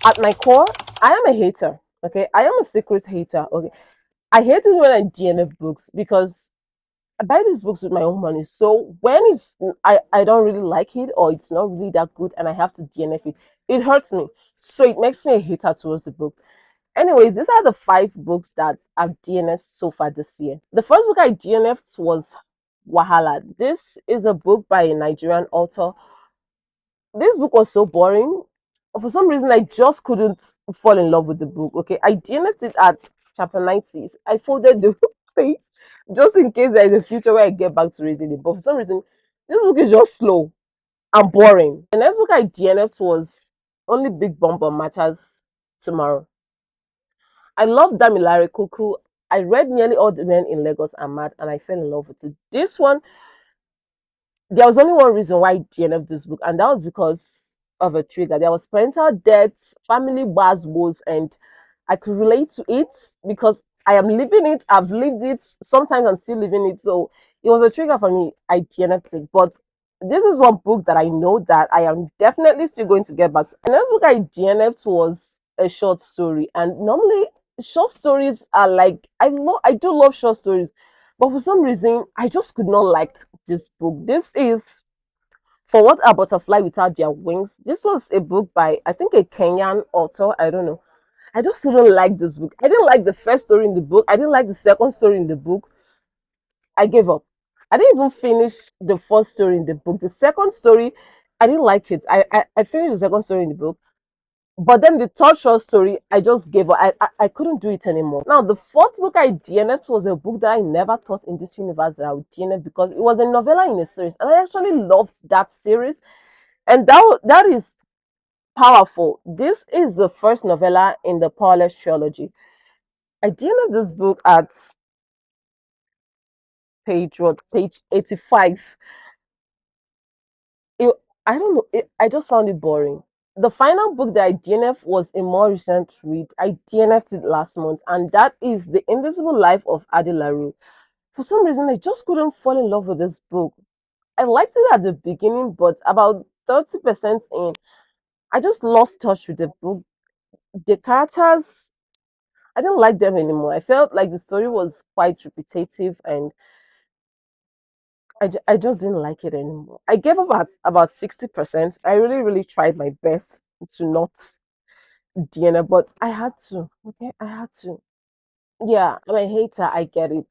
At my core, I am a hater. Okay, I am a secret hater. Okay, I hate it when I DNF books because I buy these books with my own money. So when I don't really like it or it's not really that good and I have to DNF it, it hurts me. So it makes me a hater towards the book. Anyways, these are the five books that I've DNF'd so far this year. The first book I DNF'd was Wahala. This is a book by a Nigerian author. This book was so boring. For some reason, I just couldn't fall in love with the book. Okay, I DNF'd it at chapter 90. I folded the page just in case there is a future where I get back to reading it. But for some reason, this book is just slow and boring. The next book I DNF'd was Only Big Bomb Matters Tomorrow. I love Damilare Kuku. I read nearly all the men in Lagos are mad and I fell in love with it. This one, there was only one reason why I DNF this book, and that was because of a trigger. There was parental death, family woes, and I could relate to it because I am living it. I've lived it. Sometimes I'm still living it. So it was a trigger for me. I DNF'd it. But this is one book that I know that I am definitely still going to get back to. And next book I DNF'd was a short story. And normally short stories are like I do love short stories. But for some reason, I just could not like this book. This is For What Are Butterfly Without Their Wings. This was a book by, I think, a Kenyan author. I don't know. I just didn't like this book. I didn't like the first story in the book. I didn't like the second story in the book. I gave up. I didn't even finish the first story in the book. The second story, I didn't like it. I finished the second story in the book. But then the third short story, I just gave up. I couldn't do it anymore. Now, the fourth book I DNF'd was a book that I never thought in this universe that I would DNF because it was a novella in a series. And I actually loved that series. And that is powerful. This is the first novella in the Powerless trilogy. I DNF'd this book at page 85. It, I don't know. I just found it boring. The final book that I DNF was a more recent read. I DNF'd it last month, and that is The Invisible Life of Adi LaRue. For some reason, I just couldn't fall in love with this book. I liked it at the beginning, but about 30% in, I just lost touch with the book. The characters, I didn't like them anymore. I felt like the story was quite repetitive and I just didn't like it anymore. I gave up at about 60%. I really, really tried my best to not DNF, but I had to. Okay, I had to. Yeah, I'm a hater. I get it.